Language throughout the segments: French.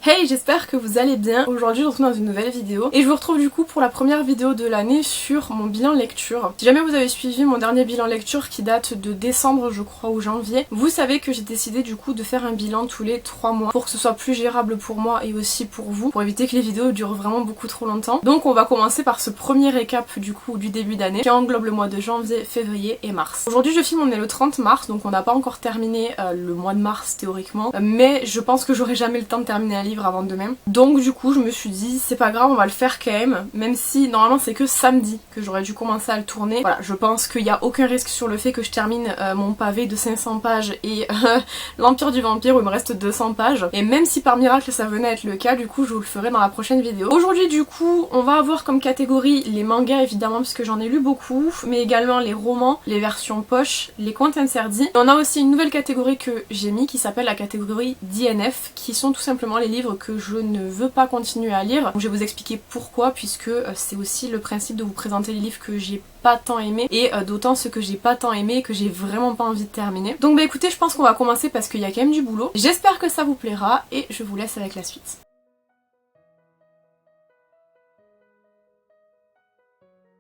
Hey, j'espère que vous allez bien. Aujourd'hui je vous retrouve dans une nouvelle vidéo et je vous retrouve du coup pour la première vidéo de l'année sur mon bilan lecture. Si jamais vous avez suivi mon dernier bilan lecture qui date de décembre je crois ou janvier, vous savez que j'ai décidé du coup de faire un bilan tous les 3 mois pour que ce soit plus gérable pour moi et aussi pour vous, pour éviter que les vidéos durent vraiment beaucoup trop longtemps. Donc on va commencer par ce premier récap du coup du début d'année qui englobe le mois de janvier, février et mars. Aujourd'hui je filme, on est le 30 mars donc on n'a pas encore terminé le mois de mars théoriquement, mais je pense que j'aurai jamais le temps de terminer un livre avant demain. Donc du coup je me suis dit c'est pas grave, on va le faire quand même si normalement c'est que samedi que j'aurais dû commencer à le tourner. Voilà, je pense qu'il n'y a aucun risque sur le fait que je termine mon pavé de 500 pages et l'Empire du Vampire où il me reste 200 pages. Et même si par miracle ça venait à être le cas, du coup je vous le ferai dans la prochaine vidéo. Aujourd'hui du coup on va avoir comme catégorie les mangas évidemment puisque j'en ai lu beaucoup, mais également les romans, les versions poche, les contes interdits. Et on a aussi une nouvelle catégorie que j'ai mis qui s'appelle la catégorie DNF, qui sont tout simplement les livres que je ne veux pas continuer à lire. Donc, je vais vous expliquer pourquoi, puisque c'est aussi le principe de vous présenter les livres que j'ai pas tant aimé et d'autant ceux que j'ai pas tant aimé et que j'ai vraiment pas envie de terminer. Donc bah écoutez, je pense qu'on va commencer parce qu'il y a quand même du boulot. J'espère que ça vous plaira et je vous laisse avec la suite.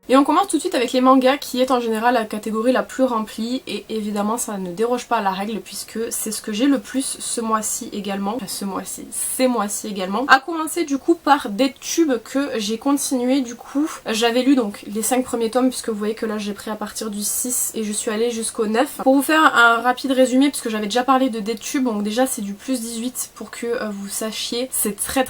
Et on commence tout de suite avec les mangas qui est en général la catégorie la plus remplie et évidemment ça ne déroge pas à la règle puisque c'est ce que j'ai le plus ce mois-ci également. Enfin ces mois-ci également. A commencer du coup par des tubes que j'ai continué du coup. J'avais lu donc les 5 premiers tomes puisque vous voyez que là j'ai pris à partir du 6 et je suis allée jusqu'au 9. Pour vous faire un rapide résumé puisque j'avais déjà parlé de des tubes, donc déjà c'est du plus 18 pour que vous sachiez. C'est très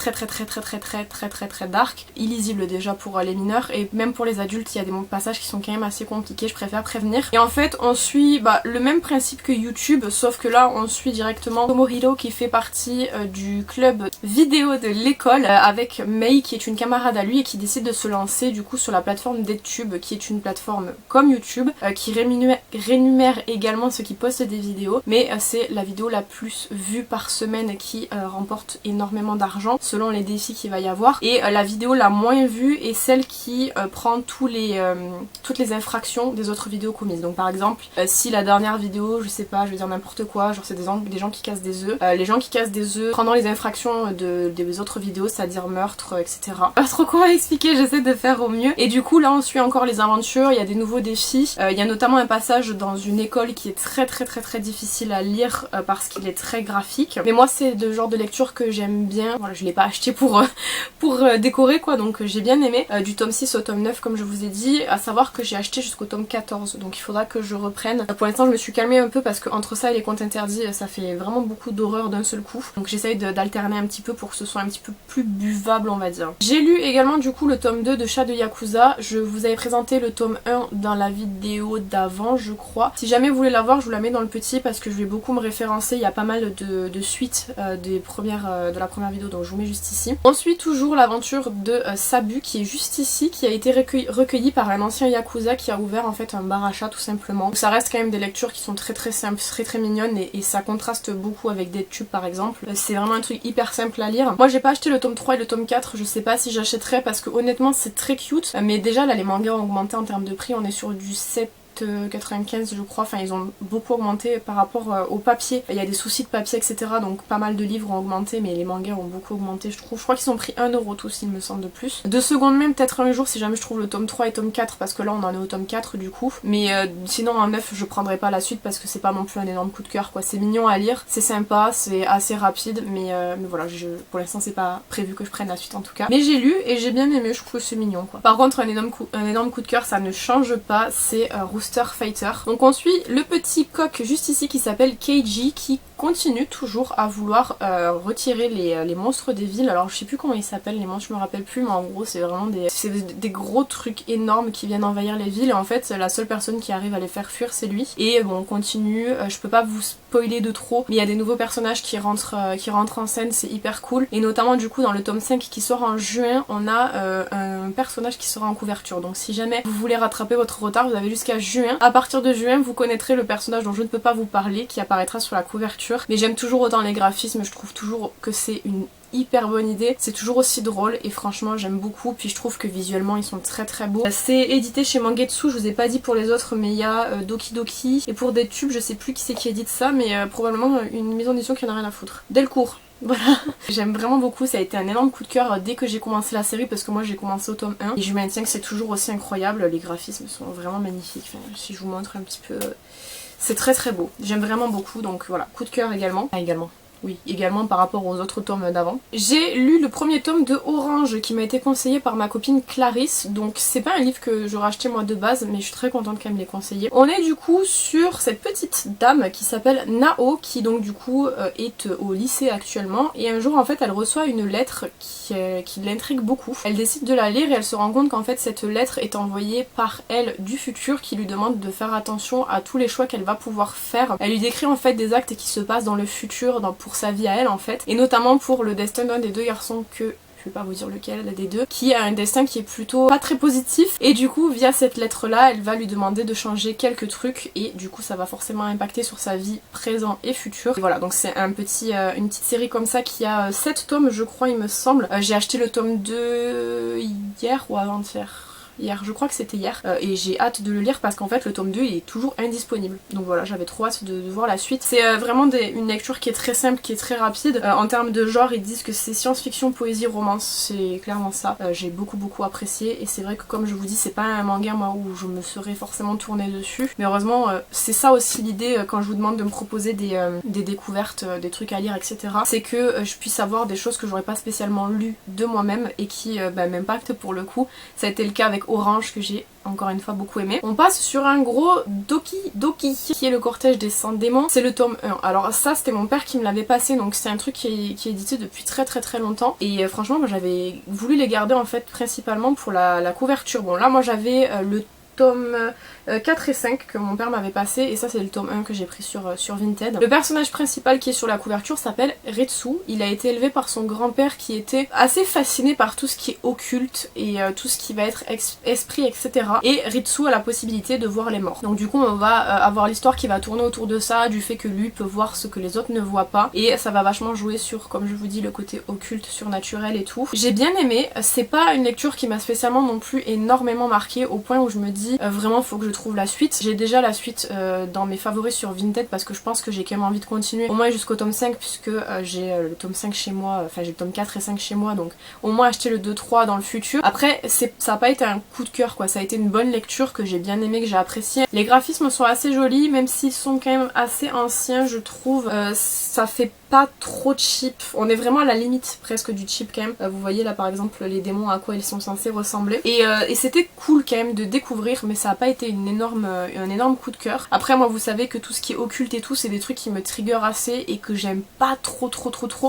dark. Illisible déjà pour les mineurs et même pour les adultes. Il y a des passages qui sont quand même assez compliqués, je préfère prévenir. Et en fait on suit le même principe que YouTube, sauf que là on suit directement Tomohiro qui fait partie du club vidéo de l'école avec Mei qui est une camarade à lui et qui décide de se lancer du coup sur la plateforme d'EdTube qui est une plateforme comme YouTube qui rémunère également ceux qui postent des vidéos, mais c'est la vidéo la plus vue par semaine qui remporte énormément d'argent selon les défis qu'il va y avoir, et la vidéo la moins vue est celle qui prend toutes les infractions des autres vidéos commises. Donc par exemple si la dernière vidéo, je sais pas, je vais dire n'importe quoi, genre c'est des gens qui cassent des œufs, les gens qui cassent des œufs prendront les infractions des autres vidéos, c'est-à-dire meurtre, etc. Pas trop comment expliquer, j'essaie de faire au mieux. Et du coup là on suit encore les aventures, il y a des nouveaux défis, il y a notamment un passage dans une école qui est très difficile à lire parce qu'il est très graphique. Mais moi c'est le genre de lecture que j'aime bien, voilà, je l'ai pas acheté pour décorer quoi, donc j'ai bien aimé. Du tome 6 au tome 9 comme je vous ai dit, à savoir que j'ai acheté jusqu'au tome 14, donc il faudra que je reprenne. Pour l'instant je me suis calmée un peu parce que entre ça et les contes interdits ça fait vraiment beaucoup d'horreur d'un seul coup, donc j'essaye d'alterner un petit peu pour que ce soit un petit peu plus buvable on va dire. J'ai lu également du coup le tome 2 de Chat de Yakuza, je vous avais présenté le tome 1 dans la vidéo d'avant je crois. Si jamais vous voulez la voir je vous la mets dans le petit parce que je vais beaucoup me référencer, il y a pas mal de suites de la première vidéo, donc je vous mets juste ici. On suit toujours l'aventure de Sabu qui est juste ici, qui a été recueilli par un ancien Yakuza qui a ouvert en fait un bar à chat tout simplement. Donc ça reste quand même des lectures qui sont très simples, très mignonnes et ça contraste beaucoup avec des tubes par exemple. C'est vraiment un truc hyper simple à lire. Moi j'ai pas acheté le tome 3 et le tome 4, je sais pas si j'achèterais parce que honnêtement c'est très cute, mais déjà là les mangas ont augmenté en termes de prix, on est sur du 7,95 je crois, enfin ils ont beaucoup augmenté par rapport au papier, il y a des soucis de papier etc, donc pas mal de livres ont augmenté mais les mangas ont beaucoup augmenté je trouve. Je crois qu'ils ont pris 1 euro tous il me semble de plus. De seconde main peut-être un jour si jamais je trouve le tome 3 et tome 4 parce que là on en est au tome 4 du coup, mais sinon en 9 je prendrai pas la suite parce que c'est pas non plus un énorme coup de cœur quoi. C'est mignon à lire, c'est sympa, c'est assez rapide mais voilà, pour l'instant c'est pas prévu que je prenne la suite en tout cas. Mais j'ai lu et j'ai bien aimé, je trouve que c'est mignon quoi. Par contre un énorme coup de cœur ça ne change pas, c'est Fighter. Donc on suit le petit coq juste ici qui s'appelle Keiji qui continue toujours à vouloir retirer les monstres des villes. Alors je sais plus comment ils s'appellent les monstres, je me rappelle plus, mais en gros c'est vraiment des gros trucs énormes qui viennent envahir les villes et en fait la seule personne qui arrive à les faire fuir c'est lui. Et bon on continue, je peux pas vous spoiler de trop mais il y a des nouveaux personnages qui rentrent en scène, c'est hyper cool. Et notamment du coup dans le tome 5 qui sort en juin on a un personnage qui sera en couverture, donc si jamais vous voulez rattraper votre retard vous avez jusqu'à juin. À partir de juin vous connaîtrez le personnage dont je ne peux pas vous parler qui apparaîtra sur la couverture, mais j'aime toujours autant les graphismes, je trouve toujours que c'est une hyper bonne idée, c'est toujours aussi drôle et franchement j'aime beaucoup, puis je trouve que visuellement ils sont très beaux. C'est édité chez Mangetsu, je vous ai pas dit pour les autres mais il y a Doki Doki et pour des tubes je sais plus qui c'est qui édite ça mais probablement une maison d'édition qui en a rien à foutre. Delcourt. Voilà. J'aime vraiment beaucoup, ça a été un énorme coup de cœur dès que j'ai commencé la série parce que moi j'ai commencé au tome 1 et je maintiens que c'est toujours aussi incroyable, les graphismes sont vraiment magnifiques, enfin, si je vous montre un petit peu, c'est très très beau. J'aime vraiment beaucoup, donc voilà, coup de cœur également. Ah, également. Oui, également par rapport aux autres tomes d'avant. J'ai lu le premier tome de Orange qui m'a été conseillé par ma copine Clarisse, donc c'est pas un livre que j'aurais acheté moi de base, mais je suis très contente qu'elle me l'ait conseillé. On est du coup sur cette petite dame qui s'appelle Nao, qui donc du coup est au lycée actuellement, et un jour en fait elle reçoit une lettre qui l'intrigue beaucoup. Elle décide de la lire et elle se rend compte qu'en fait cette lettre est envoyée par elle du futur qui lui demande de faire attention à tous les choix qu'elle va pouvoir faire. Elle lui décrit en fait des actes qui se passent dans le futur, pour sa vie à elle en fait, et notamment pour le destin d'un des deux garçons que je vais pas vous dire lequel des deux, qui a un destin qui est plutôt pas très positif, et du coup via cette lettre là elle va lui demander de changer quelques trucs et du coup ça va forcément impacter sur sa vie présent et future. Et voilà, donc c'est une petite série comme ça qui a 7 tomes je crois il me semble. J'ai acheté le tome 2 hier ou avant-hier. Hier, je crois que c'était hier, et j'ai hâte de le lire parce qu'en fait le tome 2 il est toujours indisponible. Donc voilà, j'avais trop hâte de voir la suite. C'est vraiment une lecture qui est très simple, qui est très rapide. En termes de genre, ils disent que c'est science-fiction, poésie, romance, c'est clairement ça. J'ai beaucoup apprécié et c'est vrai que comme je vous dis, c'est pas un manga moi où je me serais forcément tournée dessus. Mais heureusement, c'est ça aussi l'idée quand je vous demande de me proposer des découvertes, des trucs à lire, etc. C'est que je puisse avoir des choses que j'aurais pas spécialement lues de moi-même et qui m'impactent pour le coup. Ça a été le cas avec Orange que j'ai encore une fois beaucoup aimé. On passe sur un gros Doki qui est le cortège des 100 démons. C'est le tome 1. Alors ça c'était mon père qui me l'avait passé, donc c'est un truc qui est édité depuis très longtemps et franchement moi j'avais voulu les garder en fait principalement pour la couverture. Bon là moi j'avais le tome 4 et 5 que mon père m'avait passé et ça c'est le tome 1 que j'ai pris sur Vinted. Le personnage principal qui est sur la couverture s'appelle Ritsu. Il a été élevé par son grand-père qui était assez fasciné par tout ce qui est occulte et tout ce qui va être esprit, etc. Et Ritsu a la possibilité de voir les morts. Donc du coup on va avoir l'histoire qui va tourner autour de ça, du fait que lui peut voir ce que les autres ne voient pas, et ça va vachement jouer sur, comme je vous dis, le côté occulte, surnaturel et tout. J'ai bien aimé, c'est pas une lecture qui m'a spécialement non plus énormément marquée au point où je me dis vraiment faut que je trouve la suite. J'ai déjà la suite dans mes favoris sur Vinted parce que je pense que j'ai quand même envie de continuer au moins jusqu'au tome 5 puisque j'ai le tome 5 chez moi, enfin j'ai le tome 4 et 5 chez moi, donc au moins acheter le 2-3 dans le futur. Après ça a pas été un coup de cœur quoi, ça a été une bonne lecture que j'ai bien aimé, que j'ai apprécié. Les graphismes sont assez jolis même s'ils sont quand même assez anciens je trouve, ça fait pas trop cheap, on est vraiment à la limite presque du cheap quand même. Vous voyez là par exemple les démons à quoi ils sont censés ressembler et c'était cool quand même de découvrir, mais ça a pas été un énorme coup de cœur. Après moi vous savez que tout ce qui est occulte et tout c'est des trucs qui me trigger assez et que j'aime pas trop.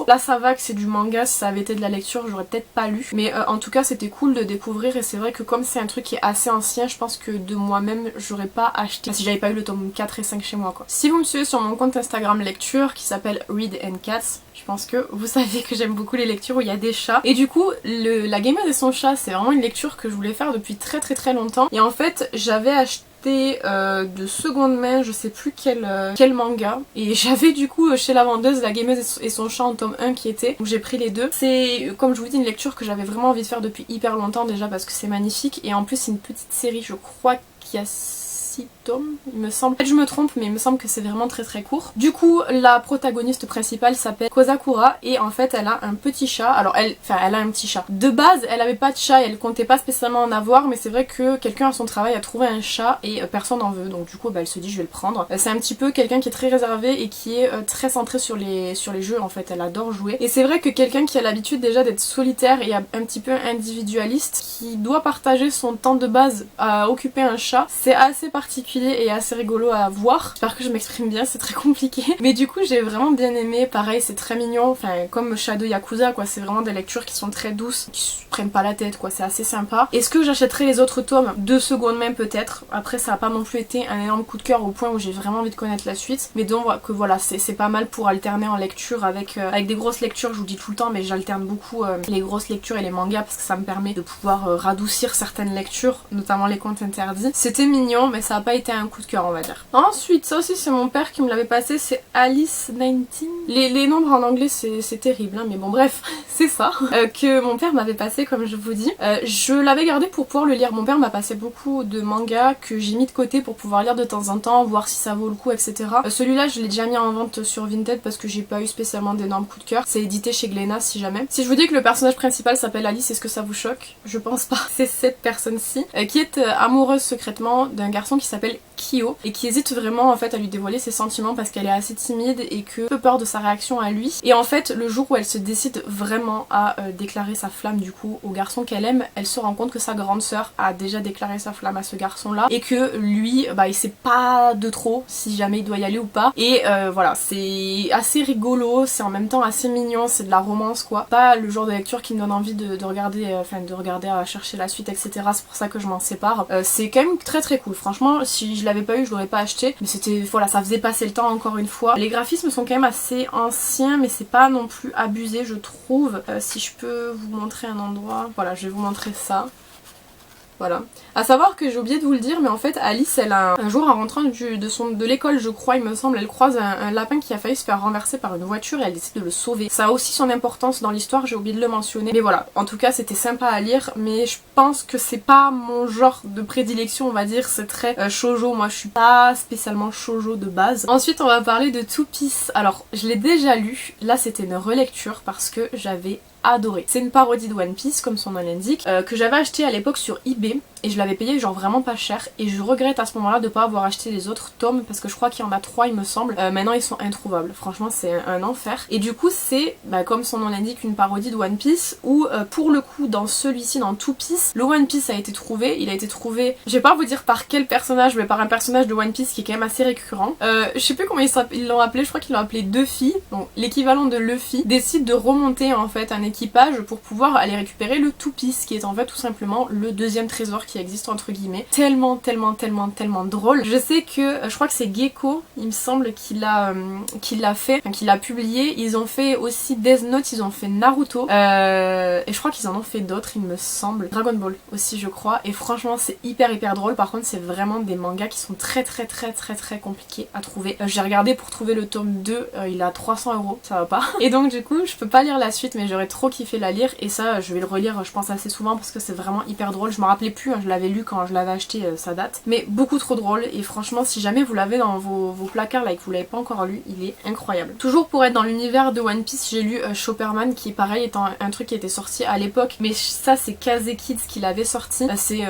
Là ça va que c'est du manga, si ça avait été de la lecture j'aurais peut-être pas lu, mais en tout cas c'était cool de découvrir et c'est vrai que comme c'est un truc qui est assez ancien, je pense que de moi-même j'aurais pas acheté si j'avais pas eu le tome 4 et 5 chez moi quoi. Si vous me suivez sur mon compte Instagram lecture qui s'appelle Read and Cats, je pense que vous savez que j'aime beaucoup les lectures où il y a des chats. Et du coup, la gameuse et son chat, c'est vraiment une lecture que je voulais faire depuis très longtemps. Et en fait, j'avais acheté de seconde main, je sais plus quel manga. Et j'avais du coup chez la vendeuse la gameuse et son chat en tome 1 qui était. Donc j'ai pris les deux. C'est, comme je vous dis, une lecture que j'avais vraiment envie de faire depuis hyper longtemps déjà parce que c'est magnifique. Et en plus, c'est une petite série, je crois qu'il y a 6 tomes, il me semble. Peut-être je me trompe, mais il me semble que c'est vraiment très court. Du coup, la protagoniste principale s'appelle Kozakura et en fait, elle a un petit chat. Alors, elle a un petit chat. De base, elle avait pas de chat et elle comptait pas spécialement en avoir, mais c'est vrai que quelqu'un à son travail a trouvé un chat et personne n'en veut. Donc du coup, elle se dit je vais le prendre. C'est un petit peu quelqu'un qui est très réservé et qui est très centré sur les jeux en fait. Elle adore jouer. Et c'est vrai que quelqu'un qui a l'habitude déjà d'être solitaire et un petit peu individualiste, qui doit partager son temps de base à occuper un chat, c'est assez particulier et assez rigolo à voir. J'espère que je m'exprime bien, c'est très compliqué. Mais du coup j'ai vraiment bien aimé, pareil c'est très mignon, enfin comme Shadow Yakuza quoi, c'est vraiment des lectures qui sont très douces, qui se prennent pas la tête quoi, c'est assez sympa. Est-ce que j'achèterai les autres tomes de seconde main peut-être, après ça a pas non plus été un énorme coup de cœur au point où j'ai vraiment envie de connaître la suite, mais donc que voilà c'est pas mal pour alterner en lecture avec des grosses lectures, je vous dis tout le temps mais j'alterne beaucoup les grosses lectures et les mangas parce que ça me permet de pouvoir radoucir certaines lectures, notamment les contes interdits. C'était mignon mais ça a pas été été un coup de cœur on va dire. Ensuite ça aussi c'est mon père qui me l'avait passé, c'est Alice 19. Les nombres en anglais c'est terrible hein, mais bon bref c'est ça que mon père m'avait passé comme je vous dis. Je l'avais gardé pour pouvoir le lire. Mon père m'a passé beaucoup de mangas que j'ai mis de côté pour pouvoir lire de temps en temps, voir si ça vaut le coup etc. Celui-là je l'ai déjà mis en vente sur Vinted parce que j'ai pas eu spécialement d'énormes coups de cœur. C'est édité chez Glénat si jamais. Si je vous dis que le personnage principal s'appelle Alice, est-ce que ça vous choque? Je pense pas. C'est cette personne-ci qui est amoureuse secrètement d'un garçon qui s'appelle Kyo et qui hésite vraiment en fait à lui dévoiler ses sentiments parce qu'elle est assez timide et que peu peur de sa réaction à lui. Et en fait le jour où elle se décide vraiment à déclarer sa flamme du coup au garçon qu'elle aime, elle se rend compte que sa grande sœur a déjà déclaré sa flamme à ce garçon là et que lui il sait pas de trop si jamais il doit y aller ou pas. Et voilà, c'est assez rigolo, c'est en même temps assez mignon, c'est de la romance quoi. Pas le genre de lecture qui me donne envie de regarder, de regarder à chercher la suite etc. C'est pour ça que je m'en sépare. C'est quand même très très cool, franchement si je l'avais pas eu je l'aurais pas acheté, mais c'était voilà, ça faisait passer le temps encore une fois. Les graphismes sont quand même assez anciens mais c'est pas non plus abusé je trouve. Si je peux vous montrer un endroit, voilà je vais vous montrer ça. Voilà. À savoir que j'ai oublié de vous le dire, mais en fait Alice, elle a un jour en rentrant de l'école, je crois, il me semble, elle croise un lapin qui a failli se faire renverser par une voiture et elle décide de le sauver. Ça a aussi son importance dans l'histoire, j'ai oublié de le mentionner. Mais voilà, en tout cas c'était sympa à lire, mais je pense que c'est pas mon genre de prédilection, on va dire, c'est très shoujo. Moi je suis pas spécialement shoujo de base. Ensuite on va parler de Two Piece. Alors je l'ai déjà lu, là c'était une relecture parce que j'avais adoré. C'est une parodie de One Piece comme son nom l'indique, que j'avais acheté à l'époque sur eBay et je l'avais payé genre vraiment pas cher et je regrette à ce moment là de pas avoir acheté les autres tomes parce que je crois qu'il y en a 3 il me semble. Maintenant ils sont introuvables, franchement c'est un enfer. Et du coup c'est comme son nom l'indique une parodie de One Piece où pour le coup dans celui-ci, dans Two Piece, le One Piece a été trouvé, il a été trouvé, je vais pas vous dire par quel personnage mais par un personnage de One Piece qui est quand même assez récurrent. Je sais plus comment ils l'ont appelé, je crois qu'ils l'ont appelé Duffy, donc l'équivalent de Luffy, décide de remonter en fait un équipage pour pouvoir aller récupérer le Two Piece qui est en fait tout simplement le deuxième trésor qui existe entre guillemets. Tellement drôle. Je sais que je crois que c'est Gecko il me semble qui l'a fait, enfin qui l'a publié. Ils ont fait aussi Death Note, ils ont fait Naruto et je crois qu'ils en ont fait d'autres il me semble. Dragon Ball aussi je crois et franchement c'est hyper drôle. Par contre c'est vraiment des mangas qui sont très compliqués à trouver. J'ai regardé pour trouver le tome 2, il a 300 €, ça va pas. Et donc du coup je peux pas lire la suite mais j'aurais trop kiffé la lire et ça je vais le relire je pense assez souvent parce que c'est vraiment hyper drôle. Je me rappelais plus, je l'avais lu quand je l'avais acheté, ça date, mais beaucoup trop drôle et franchement si jamais vous l'avez dans vos placards là et que vous l'avez pas encore lu, il est incroyable. Toujours pour être dans l'univers de One Piece, j'ai lu Chopperman qui pareil étant un truc qui était sorti à l'époque, mais ça c'est Kaze Kids qui l'avait sorti. C'est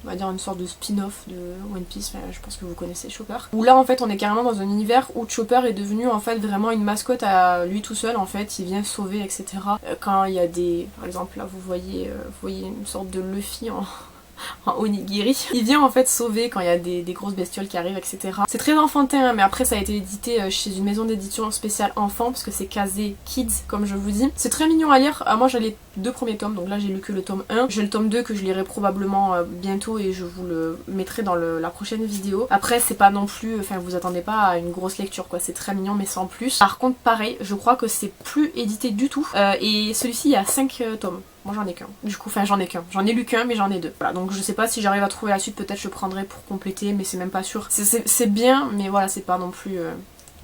on va dire une sorte de spin-off de One Piece, je pense que vous connaissez Chopper. Où là en fait on est carrément dans un univers où Chopper est devenu en fait vraiment une mascotte à lui tout seul en fait, il vient sauver etc. Quand il y a des... par exemple là vous voyez une sorte de Luffy en onigiri. Il vient en fait sauver quand il y a des grosses bestioles qui arrivent etc. C'est très enfantin mais après ça a été édité chez une maison d'édition spéciale enfant parce que c'est Kaze Kids comme je vous dis. C'est très mignon à lire. Moi j'ai les 2 premiers tomes donc là j'ai lu que le tome 1. J'ai le tome 2 que je lirai probablement bientôt et je vous le mettrai dans la prochaine vidéo. Après c'est pas non plus, enfin vous attendez pas à une grosse lecture quoi, c'est très mignon mais sans plus. Par contre pareil je crois que c'est plus édité du tout et celui-ci il y a 5 tomes. Moi j'en ai qu'un, du coup, enfin j'en ai lu qu'un mais j'en ai 2. Voilà, donc je sais pas si j'arrive à trouver la suite, peut-être je prendrai pour compléter mais c'est même pas sûr. C'est bien mais voilà c'est pas non plus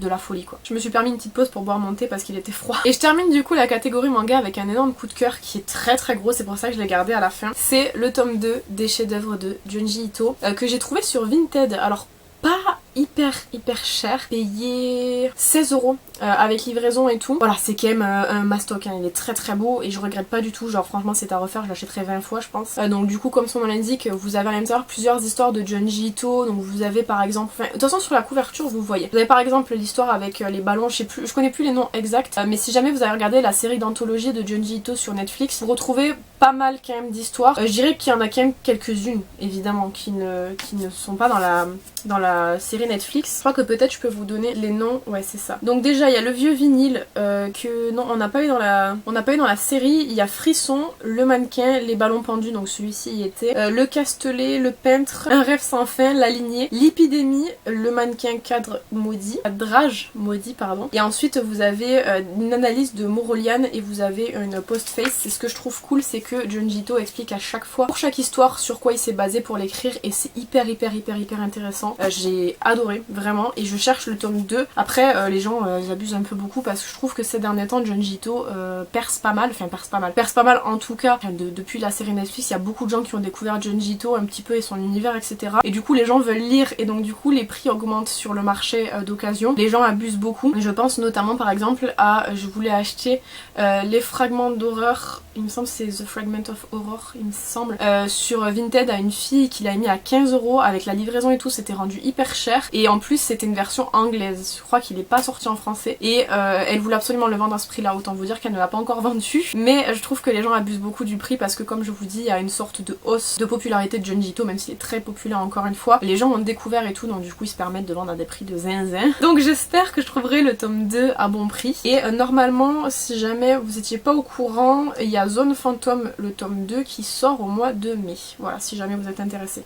de la folie quoi. Je me suis permis une petite pause pour boire mon thé parce qu'il était froid. Et je termine du coup la catégorie manga avec un énorme coup de cœur qui est très gros, c'est pour ça que je l'ai gardé à la fin. C'est le tome 2 des chefs-d'œuvre de Junji Ito que j'ai trouvé sur Vinted. Alors pas hyper cher, payé 16 € avec livraison et tout. Voilà, c'est quand même un mastoc, hein. Il est très beau et je regrette pas du tout, genre franchement c'est à refaire, je l'achèterai 20 fois je pense. Donc du coup comme son nom l'indique, vous avez à l'intérieur plusieurs histoires de Junji Ito, donc vous avez par exemple, enfin de toute façon sur la couverture vous voyez. Vous avez par exemple l'histoire avec les ballons, je connais plus les noms exacts, mais si jamais vous avez regardé la série d'anthologie de Junji Ito sur Netflix, vous retrouvez pas mal quand même d'histoires. Je dirais qu'il y en a quand même quelques-unes évidemment qui ne sont pas dans la série Netflix. Je crois que peut-être je peux vous donner les noms, ouais c'est ça. Donc déjà il y a le vieux vinyle que non on n'a pas eu dans la série. Il y a Frisson, le mannequin, les ballons pendus, donc celui-ci y était, le Castelet, le peintre, un rêve sans fin, la lignée, l'épidémie, le mannequin cadre maudit, drage maudit pardon. Et ensuite vous avez une analyse de Moroliane et vous avez une post-face. C'est ce que je trouve cool, c'est que Junji Ito explique à chaque fois pour chaque histoire sur quoi il s'est basé pour l'écrire et c'est hyper intéressant. J'ai adoré vraiment et je cherche le tome 2. Après les gens ils abusent un peu beaucoup parce que je trouve que ces derniers temps Junji Ito perce pas mal en tout cas depuis la série Netflix. Il y a beaucoup de gens qui ont découvert Junji Ito un petit peu et son univers etc. Et du coup les gens veulent lire et donc du coup les prix augmentent sur le marché d'occasion. Les gens abusent beaucoup. Je pense notamment par exemple à, je voulais acheter les fragments d'horreur, il me semble c'est The Fragment of Horror il me semble, sur Vinted à une fille qui l'a mis à 15 € avec la livraison et tout, c'était rendu hyper cher et en plus c'était une version anglaise, je crois qu'il est pas sorti en français et elle voulait absolument le vendre à ce prix là, autant vous dire qu'elle ne l'a pas encore vendu, mais je trouve que les gens abusent beaucoup du prix parce que comme je vous dis il y a une sorte de hausse de popularité de Junji Ito, même s'il est très populaire encore une fois, les gens ont découvert et tout donc du coup ils se permettent de vendre à des prix de zinzin. Donc j'espère que je trouverai le tome 2 à bon prix et normalement si jamais vous étiez pas au courant, il y a Zone Fantôme le tome 2 qui sort au mois de mai, voilà si jamais vous êtes intéressés.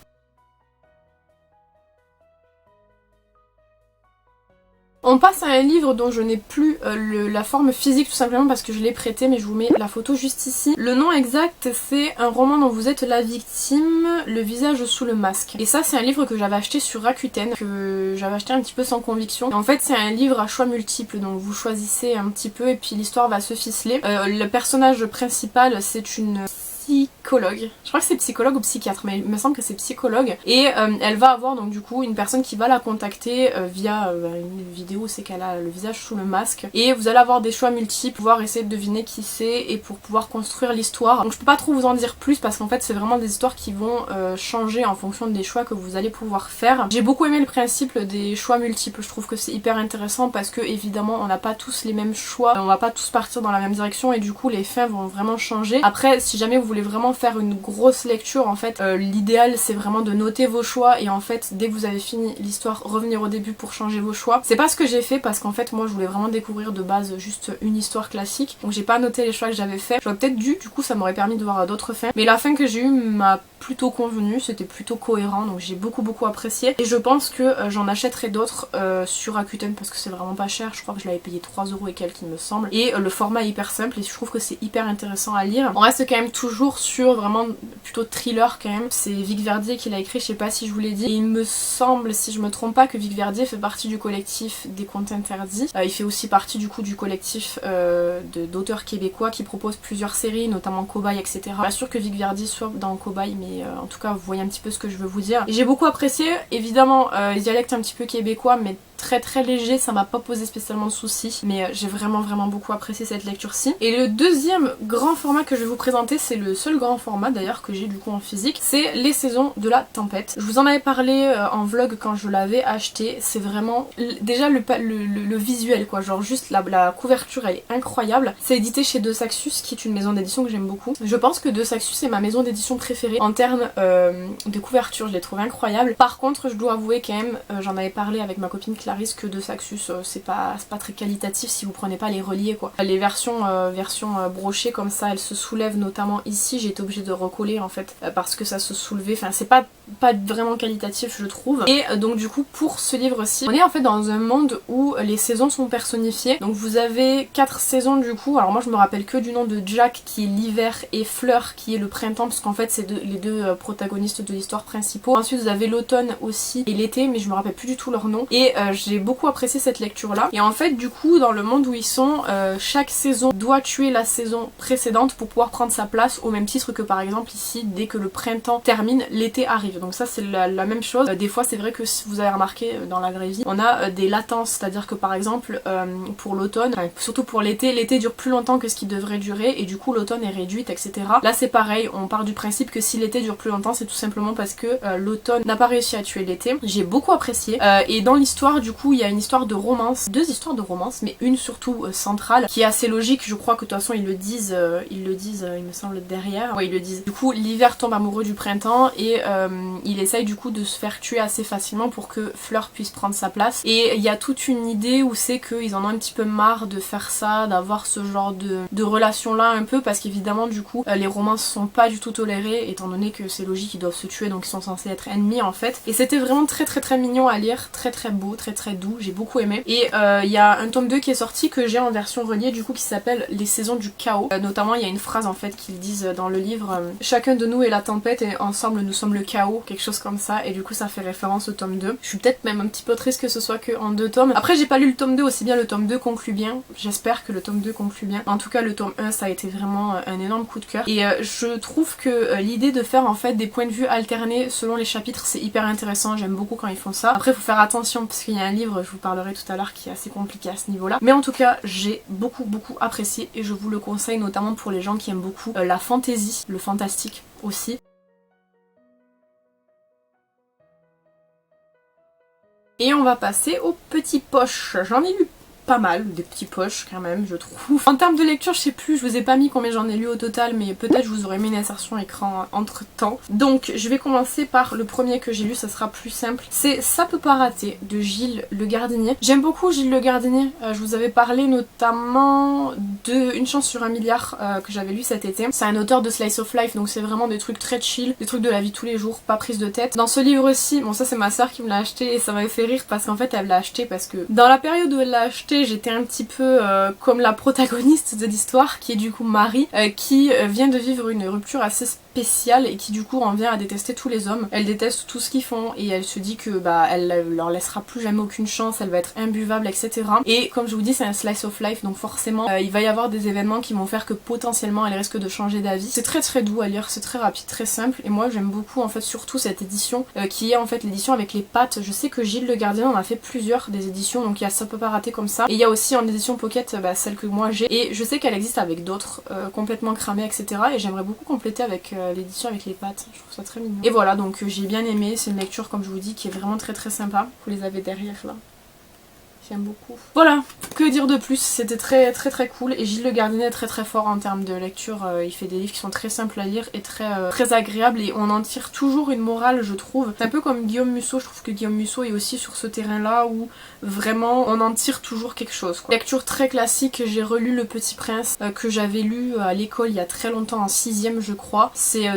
On passe à un livre dont je n'ai plus la forme physique tout simplement parce que je l'ai prêté, mais je vous mets la photo juste ici. Le nom exact c'est Un roman dont vous êtes la victime, le visage sous le masque. Et ça c'est un livre que j'avais acheté sur Rakuten, que j'avais acheté un petit peu sans conviction. Et en fait c'est un livre à choix multiples, donc vous choisissez un petit peu et puis l'histoire va se ficeler. Le personnage principal c'est une psychologue, je crois que c'est psychologue ou psychiatre mais il me semble que c'est psychologue et elle va avoir donc du coup une personne qui va la contacter via une vidéo, c'est qu'elle a le visage sous le masque et vous allez avoir des choix multiples, pouvoir essayer de deviner qui c'est et pour pouvoir construire l'histoire. Donc je peux pas trop vous en dire plus parce qu'en fait c'est vraiment des histoires qui vont changer en fonction des choix que vous allez pouvoir faire. J'ai beaucoup aimé le principe des choix multiples, je trouve que c'est hyper intéressant parce que évidemment on n'a pas tous les mêmes choix, on va pas tous partir dans la même direction et du coup les fins vont vraiment changer. Après si jamais vous voulez vraiment faire une grosse lecture en fait, l'idéal c'est vraiment de noter vos choix et en fait dès que vous avez fini l'histoire revenir au début pour changer vos choix. C'est pas ce que j'ai fait parce qu'en fait moi je voulais vraiment découvrir de base juste une histoire classique donc j'ai pas noté les choix que j'avais fait. J'aurais peut-être dû, du coup ça m'aurait permis de voir d'autres fins mais la fin que j'ai eue m'a plutôt convenu, c'était plutôt cohérent donc j'ai beaucoup apprécié et je pense que j'en achèterai d'autres sur Rakuten parce que c'est vraiment pas cher, je crois que je l'avais payé 3 € et quelques il me semble et le format est hyper simple et je trouve que c'est hyper intéressant à lire. On reste quand même toujours sur vraiment plutôt thriller quand même, c'est Vic Verdier qui l'a écrit, je sais pas si je vous l'ai dit et il me semble si je me trompe pas que Vic Verdier fait partie du collectif des contes interdits, il fait aussi partie du coup du collectif d'auteurs québécois qui proposent plusieurs séries notamment Cobaye etc. Pas sûr que Vic Verdier soit dans Cobaye mais en tout cas vous voyez un petit peu ce que je veux vous dire et j'ai beaucoup apprécié, évidemment dialecte un petit peu québécois mais très léger, ça m'a pas posé spécialement de soucis mais j'ai vraiment beaucoup apprécié cette lecture-ci. Et le deuxième grand format que je vais vous présenter, c'est le seul grand format d'ailleurs que j'ai du coup en physique, c'est Les Saisons de la Tempête. Je vous en avais parlé en vlog quand je l'avais acheté, c'est vraiment déjà le visuel quoi, genre juste la couverture elle est incroyable. C'est édité chez De Saxus qui est une maison d'édition que j'aime beaucoup. Je pense que De Saxus est ma maison d'édition préférée en termes de couverture, je les trouve incroyables. Par contre je dois avouer quand même, j'en avais parlé avec ma copine Clarisse, que De Saxus c'est pas très qualitatif si vous prenez pas les reliés quoi. Les versions brochées comme ça elles se soulèvent, notamment ici j'ai été obligée de recoller en fait parce que ça se soulevait, enfin c'est pas vraiment qualitatif je trouve. Et donc du coup pour ce livre-ci on est en fait dans un monde où les saisons sont personnifiées, donc vous avez 4 saisons du coup. Alors moi je me rappelle que du nom de Jack qui est l'hiver et Fleur qui est le printemps parce qu'en fait c'est les deux protagonistes de l'histoire principaux. Ensuite vous avez l'automne aussi et l'été mais je me rappelle plus du tout leur nom et j'ai beaucoup apprécié cette lecture là. Et en fait du coup dans le monde où ils sont, chaque saison doit tuer la saison précédente pour pouvoir prendre sa place, au même titre que par exemple ici dès que le printemps termine l'été arrive. Donc ça c'est la même chose. Des fois c'est vrai que si vous avez remarqué dans la vraie vie on a des latences, c'est à dire que par exemple pour l'automne, surtout pour l'été dure plus longtemps que ce qui devrait durer et du coup l'automne est réduite etc. Là c'est pareil, on part du principe que si l'été dure plus longtemps c'est tout simplement parce que l'automne n'a pas réussi à tuer l'été. J'ai beaucoup apprécié et dans l'histoire du coup il y a une histoire de romance, 2 histoires de romance mais une surtout centrale qui est assez logique, je crois que de toute façon ils le disent il me semble derrière, ouais ils le disent. Du coup l'hiver tombe amoureux du printemps et il essaye du coup de se faire tuer assez facilement pour que Fleur puisse prendre sa place. Et il y a toute une idée où c'est qu'ils en ont un petit peu marre de faire ça, d'avoir ce genre de relation là un peu, parce qu'évidemment du coup les romances sont pas du tout tolérées étant donné que c'est logique, ils doivent se tuer donc ils sont censés être ennemis en fait. Et c'était vraiment très mignon à lire, très beau, très doux, j'ai beaucoup aimé. Et il y a un tome 2 qui est sorti que j'ai en version reliée du coup qui s'appelle Les saisons du chaos. Notamment il y a une phrase en fait qu'ils disent dans le livre chacun de nous est la tempête et ensemble nous sommes le chaos, quelque chose comme ça, et du coup ça fait référence au tome 2. Je suis peut-être même un petit peu triste que ce soit que en 2 tomes. Après j'ai pas lu le tome 2 aussi bien, le tome 2 conclut bien, j'espère que le tome 2 conclut bien. En tout cas le tome 1 ça a été vraiment un énorme coup de cœur et je trouve que l'idée de faire en fait des points de vue alternés selon les chapitres c'est hyper intéressant, j'aime beaucoup quand ils font ça. Après faut faire attention parce qu'il y a un livre, je vous parlerai tout à l'heure, qui est assez compliqué à ce niveau là, mais en tout cas j'ai beaucoup apprécié et je vous le conseille notamment pour les gens qui aiment beaucoup la fantasy, le fantastique aussi. Et on va passer aux petits poches. J'en ai lu pas mal, des petits poches quand même, je trouve. En termes de lecture, je sais plus, je vous ai pas mis combien j'en ai lu au total, mais peut-être je vous aurais mis une insertion écran entre temps. Donc je vais commencer par le premier que j'ai lu, ça sera plus simple. C'est Ça peut pas rater de Gilles Le Gardinier. J'aime beaucoup Gilles Le Gardinier, je vous avais parlé notamment de Une chance sur un milliard que j'avais lu cet été. C'est un auteur de Slice of Life, donc c'est vraiment des trucs très chill, des trucs de la vie tous les jours, pas prise de tête. Dans ce livre-ci, bon ça c'est ma soeur qui me l'a acheté et ça m'avait fait rire parce qu'en fait elle l'a acheté parce que dans la période où elle l'a acheté, j'étais un petit peu comme la protagoniste de l'histoire qui est du coup Marie qui vient de vivre une rupture assez spéciale et qui du coup en vient à détester tous les hommes. Elle déteste tout ce qu'ils font et elle se dit que bah elle leur laissera plus jamais aucune chance, elle va être imbuvable, etc. Et comme je vous dis c'est un slice of life donc forcément il va y avoir des événements qui vont faire que potentiellement elle risque de changer d'avis. C'est très doux à lire, c'est très rapide, très simple et moi j'aime beaucoup en fait surtout cette édition qui est en fait l'édition avec les pattes. Je sais que Gilles Le Gardien en a fait plusieurs des éditions, donc il y a Ça peut pas rater comme ça et il y a aussi en édition pocket celle que moi j'ai et je sais qu'elle existe avec d'autres complètement cramées, etc. et j'aimerais beaucoup compléter avec l'édition avec les pattes, je trouve ça très mignon. Et voilà, donc j'ai bien aimé, c'est une lecture comme je vous dis qui est vraiment très sympa. Vous les avez derrière là. J'aime beaucoup. Voilà, que dire de plus, c'était très cool et Gilles Le Gardinier est très fort en termes de lecture, il fait des livres qui sont très simples à lire et très agréables et on en tire toujours une morale je trouve. C'est un peu comme Guillaume Musso, je trouve que Guillaume Musso est aussi sur ce terrain là où vraiment on en tire toujours quelque chose quoi. Lecture très classique, j'ai relu Le Petit Prince que j'avais lu à l'école il y a très longtemps en 6ème je crois. C'est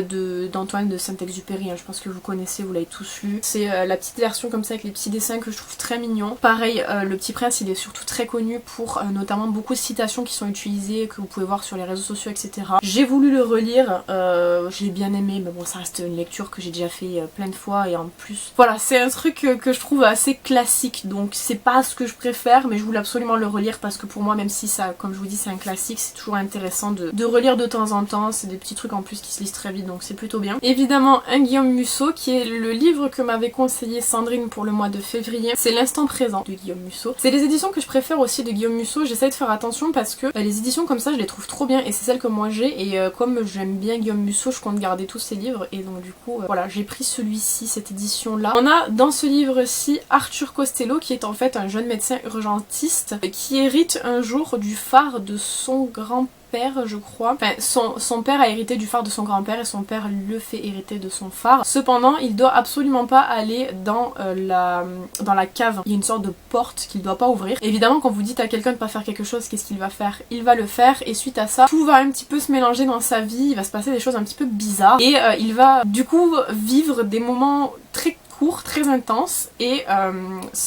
d'Antoine de Saint-Exupéry, hein. Je pense que vous connaissez, vous l'avez tous lu. C'est la petite version comme ça avec les petits dessins que je trouve très mignons. Pareil, Le Petit Prince il est surtout très connu pour notamment beaucoup de citations qui sont utilisées, que vous pouvez voir sur les réseaux sociaux, etc. J'ai voulu le relire, je l'ai bien aimé, mais bon ça reste une lecture que j'ai déjà fait plein de fois et en plus voilà c'est un truc que je trouve assez classique, donc c'est pas ce que je préfère mais je voulais absolument le relire parce que pour moi même si ça comme je vous dis c'est un classique, c'est toujours intéressant de relire de temps en temps, c'est des petits trucs en plus qui se lisent très vite donc c'est plutôt bien. Évidemment un Guillaume Musso qui est le livre que m'avait conseillé Sandrine pour le mois de février, c'est L'Instant Présent de Guillaume Musso. C'est les éditions que je préfère aussi de Guillaume Musso, j'essaie de faire attention parce que les éditions comme ça je les trouve trop bien et c'est celles que moi j'ai et comme j'aime bien Guillaume Musso je compte garder tous ses livres et donc du coup voilà j'ai pris celui-ci, cette édition là. On a dans ce livre-ci Arthur Costello qui est en fait un jeune médecin urgentiste qui hérite un jour du phare de son grand-père je crois. Enfin son père a hérité du phare de son grand-père et son père le fait hériter de son phare. Cependant il doit absolument pas aller dans la cave. Il y a une sorte de porte qu'il doit pas ouvrir. Évidemment quand vous dites à quelqu'un de pas faire quelque chose, qu'est-ce qu'il va faire? Il va le faire et suite à ça tout va un petit peu se mélanger dans sa vie, il va se passer des choses un petit peu bizarres et il va du coup vivre des moments très court, très intense et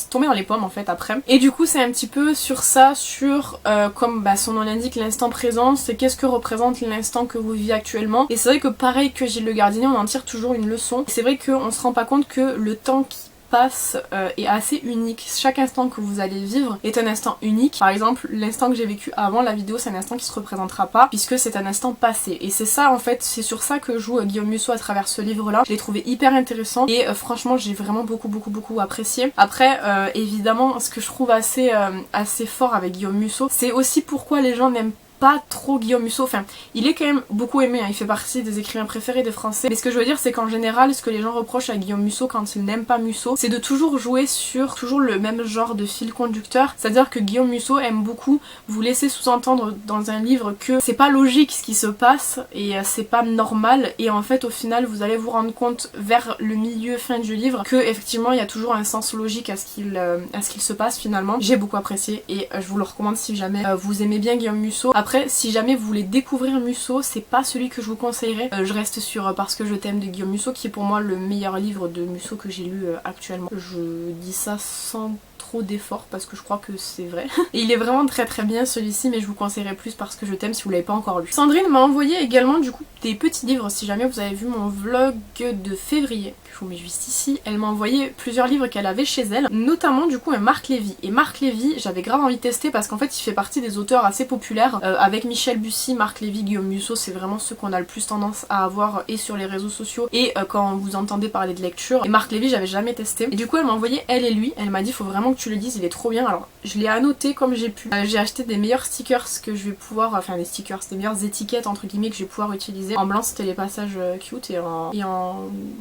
tomber dans les pommes en fait après. Et du coup c'est un petit peu sur ça, sur comme son nom l'indique, l'instant présent, c'est qu'est-ce que représente l'instant que vous vivez actuellement. Et c'est vrai que pareil que Gilles Le Gardinier, on en tire toujours une leçon. C'est vrai qu'on se rend pas compte que le temps qui passe est assez unique. Chaque instant que vous allez vivre est un instant unique. Par exemple, l'instant que j'ai vécu avant la vidéo, c'est un instant qui se représentera pas puisque c'est un instant passé. Et c'est ça en fait, c'est sur ça que joue Guillaume Musso à travers ce livre-là. Je l'ai trouvé hyper intéressant et franchement j'ai vraiment beaucoup apprécié. Après, évidemment, ce que je trouve assez fort avec Guillaume Musso, c'est aussi pourquoi les gens n'aiment pas trop Guillaume Musso, enfin il est quand même beaucoup aimé, hein. Il fait partie des écrivains préférés des Français, mais ce que je veux dire c'est qu'en général ce que les gens reprochent à Guillaume Musso quand ils n'aiment pas Musso, c'est de toujours jouer sur toujours le même genre de fil conducteur, c'est à dire que Guillaume Musso aime beaucoup vous laisser sous-entendre dans un livre que c'est pas logique ce qui se passe et c'est pas normal, et en fait au final vous allez vous rendre compte vers le milieu fin du livre que effectivement il y a toujours un sens logique à ce qu'il se passe finalement. J'ai beaucoup apprécié et je vous le recommande si jamais vous aimez bien Guillaume Musso. Après si jamais vous voulez découvrir Musso, c'est pas celui que je vous conseillerais. Je reste sur Parce que je t'aime de Guillaume Musso qui est pour moi le meilleur livre de Musso que j'ai lu actuellement. Je dis ça sans trop d'efforts parce que je crois que c'est vrai. Et il est vraiment très très bien celui-ci, mais je vous conseillerais plus Parce que je t'aime si vous l'avez pas encore lu. Sandrine m'a envoyé également du coup des petits livres, si jamais vous avez vu mon vlog de février, que je vous mets juste ici. Elle m'a envoyé plusieurs livres qu'elle avait chez elle, notamment du coup un Marc Lévy. Et Marc Lévy, j'avais grave envie de tester parce qu'en fait il fait partie des auteurs assez populaires. Avec Michel Bussy, Marc Lévy, Guillaume Musso, c'est vraiment ceux qu'on a le plus tendance à avoir et sur les réseaux sociaux et quand vous entendez parler de lecture. Et Marc Lévy j'avais jamais testé. Et du coup elle m'a envoyé Elle et lui. Elle m'a dit faut vraiment que tu le lises, il est trop bien. Alors je l'ai annoté comme j'ai pu. J'ai acheté des meilleurs stickers que je vais pouvoir, enfin des stickers, des meilleures étiquettes entre guillemets que je vais pouvoir utiliser. En blanc c'était les passages cute et en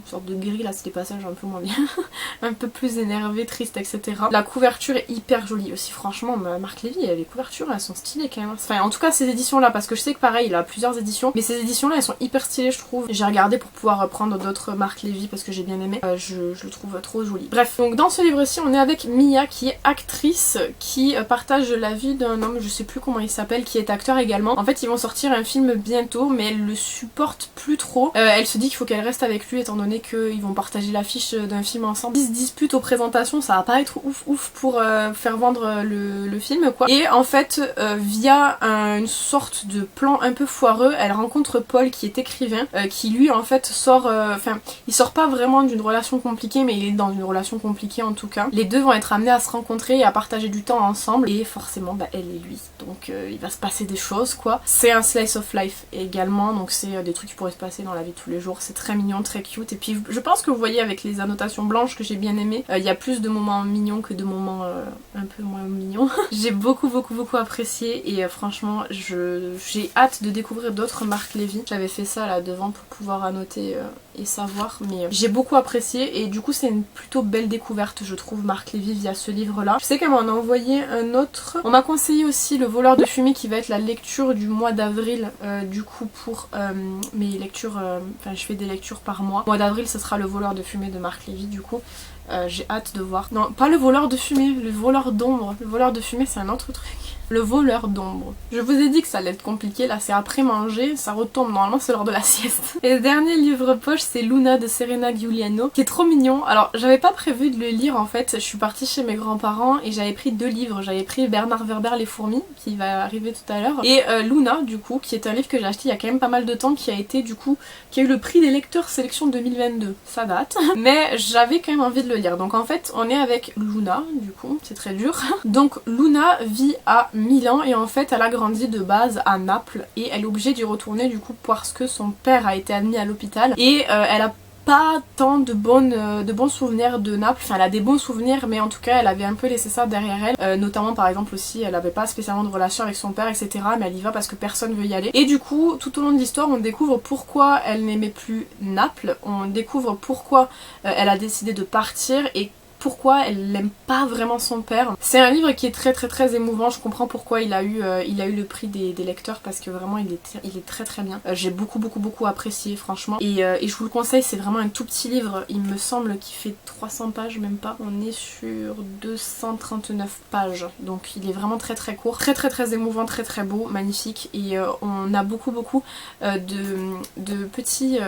sorte de gris là c'est les passages un peu moins bien. Un peu plus énervés, tristes, etc. La couverture est hyper jolie aussi, franchement. Marc Lévy, les couvertures elles sont stylées quand même. Enfin en tout cas ces éditions là, parce que je sais que pareil il a plusieurs éditions, mais ces éditions là elles sont hyper stylées je trouve. J'ai regardé pour pouvoir prendre d'autres Marc Lévy parce que j'ai bien aimé. Je le trouve trop joli. Bref, donc dans ce livre-ci on est avec Mia qui est actrice, qui partage la vie d'un homme, je sais plus comment il s'appelle, qui est acteur également. En fait ils vont sortir un film bientôt mais elle le supporte plus trop. Elle se dit qu'il faut qu'elle reste avec lui étant donné qu'ils vont partager l'affiche d'un film ensemble. Ils se disputent aux présentations, ça va pas être ouf pour faire vendre le film quoi. Et en fait via une sorte de plan un peu foireux, elle rencontre Paul qui est écrivain, qui lui en fait sort, enfin il sort pas vraiment d'une relation compliquée mais il est dans une relation compliquée en tout cas. Les deux vont être amenés à se rencontrer et à partager du temps ensemble et forcément elle et lui, donc il va se passer des choses quoi. C'est un slice of life également, donc c'est des trucs qui pourraient se passer dans la vie de tous les jours. C'est très mignon, très cute, et puis je pense que vous voyez avec les annotations blanches que j'ai bien aimé, il y a plus de moments mignons que de moments un peu moins mignons. J'ai beaucoup apprécié et franchement j'ai hâte de découvrir d'autres Marc Lévy. J'avais fait ça là devant pour pouvoir annoter et savoir, mais j'ai beaucoup apprécié et du coup c'est une plutôt belle découverte je trouve Marc Lévy via ce livre là. Je sais qu'elle m'en a envoyé un autre. On m'a conseillé aussi Le voleur de fumée qui va être la lecture du mois d'avril du coup pour mes lectures, enfin je fais des lectures par mois. Mois d'avril ce sera Le voleur de fumée de Marc Lévy du coup. J'ai hâte de voir. Non, pas Le voleur de fumée, Le voleur d'ombre. Le voleur de fumée c'est un autre truc. Le voleur d'ombre. Je vous ai dit que ça allait être compliqué, là c'est après manger, ça retombe, normalement c'est l'heure de la sieste. Et le dernier livre poche c'est Luna de Serena Giuliano, qui est trop mignon. Alors j'avais pas prévu de le lire en fait, je suis partie chez mes grands-parents et j'avais pris deux livres. J'avais pris Bernard Werber Les Fourmis, qui va arriver tout à l'heure, et Luna du coup, qui est un livre que j'ai acheté il y a quand même pas mal de temps, qui a été du coup, qui a eu le prix des lecteurs sélection 2022. Ça date. Mais j'avais quand même envie de le lire. Donc en fait on est avec Luna, du coup, c'est très dur. Donc Luna vit à Milan et en fait elle a grandi de base à Naples et elle est obligée d'y retourner du coup parce que son père a été admis à l'hôpital et elle a pas tant de bons souvenirs de Naples. Enfin elle a des bons souvenirs mais en tout cas elle avait un peu laissé ça derrière elle, notamment par exemple aussi elle avait pas spécialement de relation avec son père etc, mais elle y va parce que personne veut y aller. Et du coup tout au long de l'histoire on découvre pourquoi elle n'aimait plus Naples, on découvre pourquoi elle a décidé de partir et pourquoi elle n'aime pas vraiment son père. C'est un livre qui est très émouvant, je comprends pourquoi il a eu le prix des lecteurs parce que vraiment il est très bien. J'ai beaucoup apprécié franchement et je vous le conseille, c'est vraiment un tout petit livre, il me semble qu'il fait 300 pages même pas, on est sur 239 pages donc il est vraiment très court, très émouvant, très beau, magnifique et on a beaucoup de petits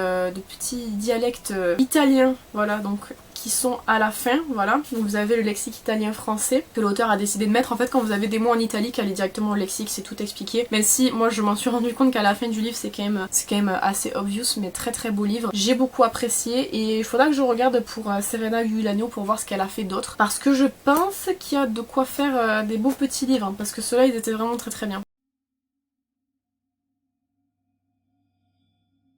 dialectes italiens, voilà, donc qui sont à la fin, voilà. Donc vous avez le lexique italien-français que l'auteur a décidé de mettre. En fait quand vous avez des mots en italique, allez directement au lexique, c'est tout expliqué. Même si moi je m'en suis rendu compte qu'à la fin du livre c'est quand même assez obvious, mais très beau livre. J'ai beaucoup apprécié et il faudra que je regarde pour Serena Giuliano pour voir ce qu'elle a fait d'autre. Parce que je pense qu'il y a de quoi faire des beaux petits livres, hein, parce que ceux-là ils étaient vraiment très bien.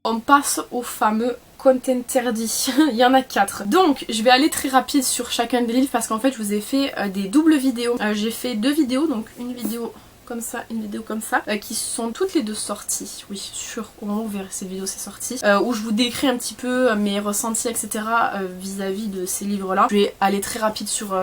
On passe au fameux compte interdit. Il y en a 4. Donc je vais aller très rapide sur chacun des livres parce qu'en fait je vous ai fait des doubles vidéos. J'ai fait 2 vidéos, donc une vidéo comme ça, une vidéo comme ça, qui sont toutes les deux sorties, oui, au moment où vous verrez cette vidéo c'est sorti, où je vous décris un petit peu mes ressentis, etc. vis-à-vis de ces livres-là. Je vais aller très rapide sur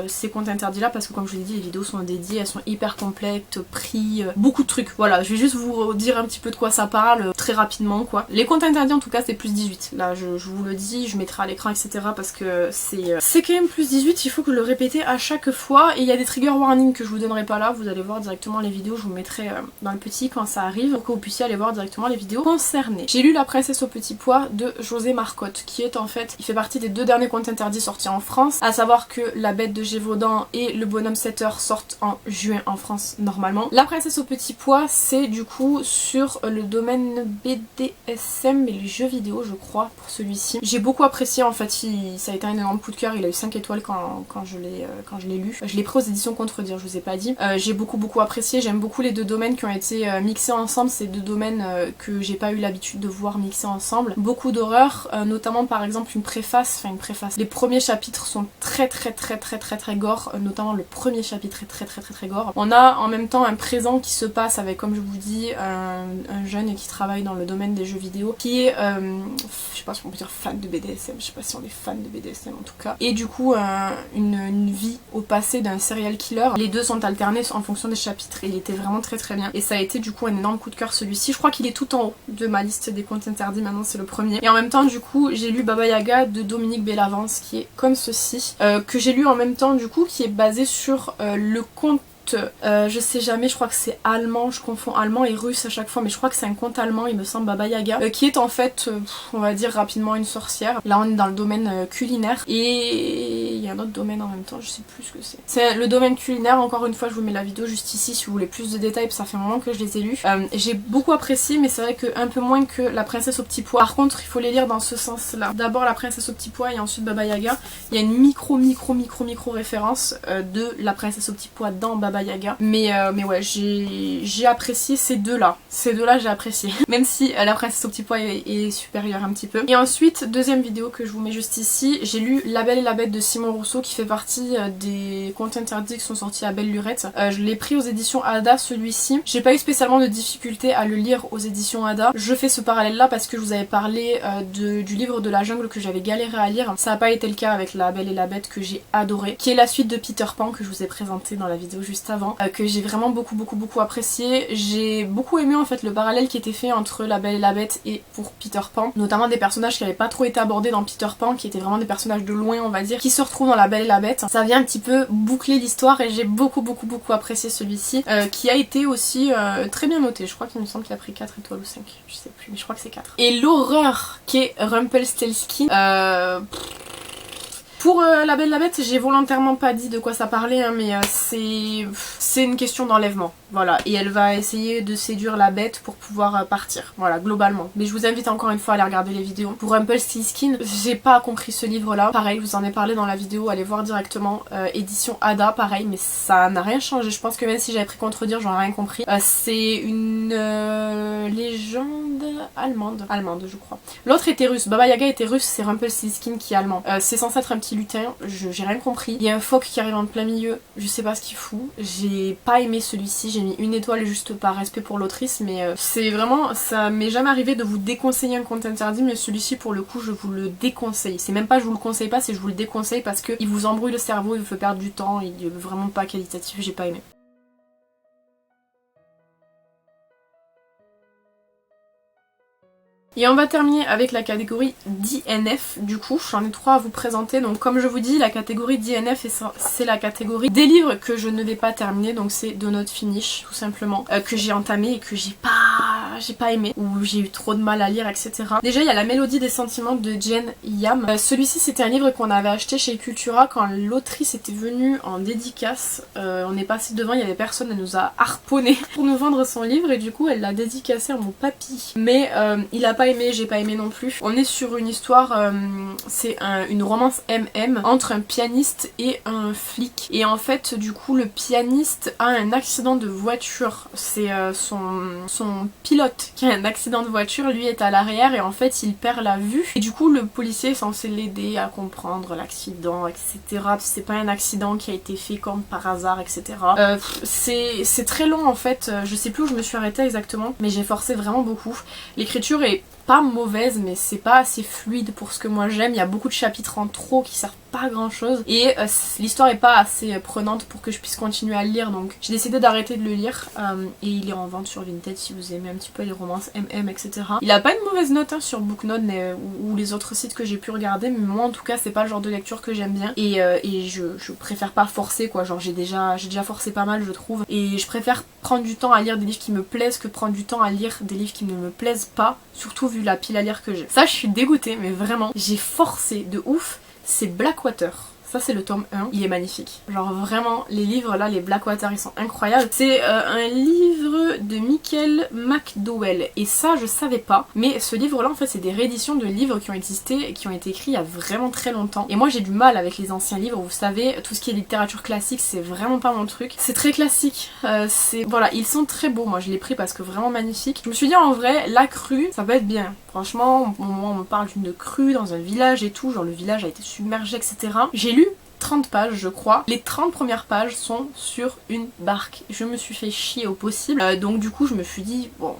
ces comptes interdits-là, parce que comme je vous l'ai dit, les vidéos sont dédiées, elles sont hyper complètes, prix, beaucoup de trucs. Voilà, je vais juste vous dire un petit peu de quoi ça parle, très rapidement, quoi. Les comptes interdits, en tout cas, c'est plus 18. Là, je vous le dis, je mettrai à l'écran, etc. parce que c'est quand même plus 18, il faut que je le répète à chaque fois. Et il y a des trigger warnings que je vous donnerai pas là, vous allez voir directement les vidéos, je vous mettrai dans le petit quand ça arrive, pour que vous puissiez aller voir directement les vidéos concernées. J'ai lu La Princesse au Petit Pois de José Marcotte, qui est en fait, il fait partie des 2 derniers contes interdits sortis en France, à savoir que La Bête de Gévaudan et Le Bonhomme 7 heures sortent en juin en France normalement. La Princesse au Petit Pois, c'est du coup sur le domaine BDSM et les jeux vidéo, je crois, pour celui-ci. J'ai beaucoup apprécié, en fait, ça a été un énorme coup de cœur, il a eu 5 étoiles quand je l'ai lu. Je l'ai pris aux éditions Contredire, je vous ai pas dit. J'ai beaucoup apprécié, j'aime beaucoup les 2 domaines qui ont été mixés ensemble, ces 2 domaines que j'ai pas eu l'habitude de voir mixés ensemble. Beaucoup d'horreur, notamment par exemple une préface. Les premiers chapitres sont très gore, notamment le premier chapitre est très gore. On a en même temps un présent qui se passe avec, comme je vous dis, un jeune qui travaille dans le domaine des jeux vidéo, qui est, je sais pas si on peut dire fan de BDSM, je sais pas si on est fan de BDSM en tout cas, et du coup une vie au passé d'un serial killer. Les 2 sont alternés en fonction des chapitres et il était vraiment très bien. Et ça a été du coup un énorme coup de cœur celui-ci. Je crois qu'il est tout en haut de ma liste des contes interdits, maintenant c'est le premier. Et en même temps du coup j'ai lu Baba Yaga de Dominique Bellavance, qui est comme ceci, que j'ai lu en même temps du coup, qui est basé sur le conte. Je sais jamais, je crois que c'est allemand, je confonds allemand et russe à chaque fois, mais je crois que c'est un conte allemand, il me semble, Baba Yaga, qui est en fait, on va dire rapidement, une sorcière. Là on est dans le domaine culinaire, et il y a un autre domaine en même temps, je sais plus ce que c'est. C'est le domaine culinaire, encore une fois je vous mets la vidéo juste ici si vous voulez plus de détails, ça fait un moment que je les ai lus. J'ai beaucoup apprécié, mais c'est vrai que un peu moins que La Princesse au Petit Pois. Par contre il faut les lire dans ce sens là. D'abord La Princesse au Petit Pois et ensuite Baba Yaga. Il y a une micro référence de La Princesse au Petit Pois dans Baba Yaga, mais ouais, j'ai apprécié ces 2 là j'ai apprécié même si La Princesse au Petit Pois est supérieure un petit peu. Et ensuite, deuxième vidéo que je vous mets juste ici, j'ai lu La Belle et la Bête de Simon Rousseau, qui fait partie des contes interdits qui sont sortis à Belle Lurette. Je l'ai pris aux éditions Ada, celui-ci. J'ai pas eu spécialement de difficulté à le lire aux éditions Ada. Je fais ce parallèle là parce que je vous avais parlé du livre de la jungle que j'avais galéré à lire. Ça n'a pas été le cas avec La Belle et la Bête, que j'ai adoré, qui est la suite de Peter Pan, que je vous ai présenté dans la vidéo juste avant, que j'ai vraiment beaucoup apprécié. J'ai beaucoup aimé en fait le parallèle qui était fait entre La Belle et la Bête et pour Peter Pan, notamment des personnages qui n'avaient pas trop été abordés dans Peter Pan, qui étaient vraiment des personnages de loin, on va dire, qui se retrouvent dans La Belle et la Bête. Ça vient un petit peu boucler l'histoire et j'ai beaucoup apprécié celui-ci, qui a été aussi très bien noté. Je crois qu'il me semble qu'il a pris 4 étoiles ou 5, je sais plus, mais je crois que c'est 4. Et l'horreur qui est Rumpelstiltskin, pour La Belle et la Bête, j'ai volontairement pas dit de quoi ça parlait, hein, mais c'est une question d'enlèvement. Voilà, et elle va essayer de séduire la bête pour pouvoir partir, voilà, globalement. Mais je vous invite encore une fois à aller regarder les vidéos. Pour Rumpelstiltskin, j'ai pas compris ce livre-là. Pareil, je vous en ai parlé dans la vidéo, allez voir directement. Édition Ada, pareil, mais ça n'a rien changé. Je pense que même si j'avais pris Contredire, j'aurais rien compris. C'est une légende allemande, je crois. L'autre était russe, Baba Yaga était russe, c'est Rumpelstiltskin qui est allemand. C'est censé être un petit lutin, j'ai rien compris. Il y a un phoque qui arrive en plein milieu, je sais pas ce qu'il fout. J'ai pas aimé celui-ci, j'ai mis 1 étoile juste par respect pour l'autrice, mais c'est vraiment, ça m'est jamais arrivé de vous déconseiller un conte interdit, mais celui-ci pour le coup je vous le déconseille. C'est même pas je vous le conseille pas, c'est je vous le déconseille parce que il vous embrouille le cerveau, il vous fait perdre du temps, il est vraiment pas qualitatif, j'ai pas aimé. Et on va terminer avec la catégorie DNF, du coup, j'en ai 3 à vous présenter. Donc comme je vous dis, la catégorie DNF, c'est la catégorie des livres que je ne vais pas terminer, donc c'est Do Not Finish, tout simplement, que j'ai entamé et que j'ai pas aimé, ou j'ai eu trop de mal à lire, etc. Déjà, il y a La Mélodie des sentiments de Jane Yam. Celui-ci, c'était un livre qu'on avait acheté chez Cultura quand l'autrice était venue en dédicace. On est passé devant, il y avait personne, elle nous a harponné pour nous vendre son livre, et du coup, elle l'a dédicacé à mon papy. Mais il a pas aimé, j'ai pas aimé non plus. On est sur une histoire, c'est une romance MM entre un pianiste et un flic. Et en fait, du coup, le pianiste a un accident de voiture. C'est son pilote note qu'il y a un accident de voiture, lui est à l'arrière et en fait il perd la vue. Et du coup le policier est censé l'aider à comprendre l'accident, etc. C'est pas un accident qui a été fait comme par hasard, etc. C'est très long en fait, je sais plus où je me suis arrêtée exactement, mais j'ai forcé vraiment beaucoup. L'écriture est pas mauvaise, mais c'est pas assez fluide pour ce que moi j'aime. Il y a beaucoup de chapitres en trop qui servent pas à grand chose et l'histoire est pas assez prenante pour que je puisse continuer à le lire, donc j'ai décidé d'arrêter de le lire et il est en vente sur Vinted si vous aimez un petit peu les romances MM, etc. Il a pas une mauvaise note hein, sur Booknote ou les autres sites que j'ai pu regarder, mais moi en tout cas c'est pas le genre de lecture que j'aime bien et je préfère pas forcer quoi, genre j'ai déjà forcé pas mal je trouve, et je préfère prendre du temps à lire des livres qui me plaisent que prendre du temps à lire des livres qui ne me plaisent pas, surtout vu la pile à lire que j'ai. Ça je suis dégoûtée, mais vraiment j'ai forcé de ouf. C'est Blackwater. Ça c'est le tome 1, il est magnifique. Genre vraiment, les livres là, les Blackwater, ils sont incroyables. C'est un livre de Michael McDowell et ça je savais pas. Mais ce livre là en fait c'est des rééditions de livres qui ont existé et qui ont été écrits il y a vraiment très longtemps. Et moi j'ai du mal avec les anciens livres, vous savez, tout ce qui est littérature classique c'est vraiment pas mon truc. C'est très classique, voilà, ils sont très beaux, moi je l'ai pris parce que vraiment magnifique. Je me suis dit en vrai, la crue, ça va être bien. Franchement, au moment où on me parle d'une crue dans un village et tout, genre le village a été submergé, etc. J'ai lu 30 pages je crois. Les 30 premières pages sont sur une barque. Je me suis fait chier au possible. Donc du coup je me suis dit bon,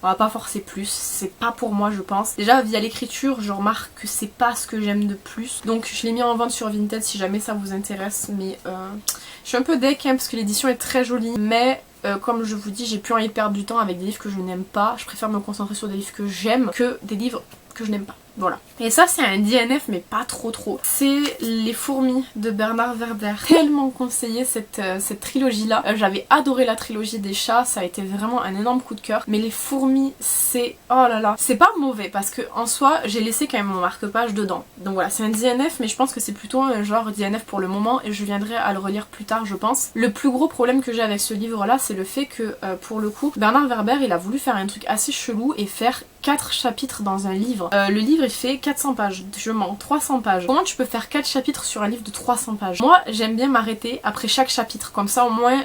on va pas forcer plus, c'est pas pour moi je pense. Déjà via l'écriture je remarque que c'est pas ce que j'aime de plus. Donc je l'ai mis en vente sur Vinted si jamais ça vous intéresse. Mais je suis un peu deck hein, parce que l'édition est très jolie. Mais comme je vous dis, j'ai plus envie de perdre du temps avec des livres que je n'aime pas. Je préfère me concentrer sur des livres que j'aime que des livres que je n'aime pas. Voilà. Et ça c'est un DNF mais pas trop. C'est Les Fourmis de Bernard Werber. Tellement conseillé cette trilogie là. J'avais adoré la trilogie des chats, ça a été vraiment un énorme coup de cœur. Mais Les Fourmis c'est... oh là là. C'est pas mauvais parce que en soi j'ai laissé quand même mon marque-page dedans. Donc voilà, c'est un DNF mais je pense que c'est plutôt un genre DNF pour le moment et je viendrai à le relire plus tard je pense. Le plus gros problème que j'ai avec ce livre là c'est le fait que pour le coup Bernard Werber il a voulu faire un truc assez chelou et faire 4 chapitres dans un livre. Le livre il fait 400 pages, je mens, 300 pages. Comment tu peux faire 4 chapitres sur un livre de 300 pages? Moi j'aime bien m'arrêter après chaque chapitre, comme ça au moins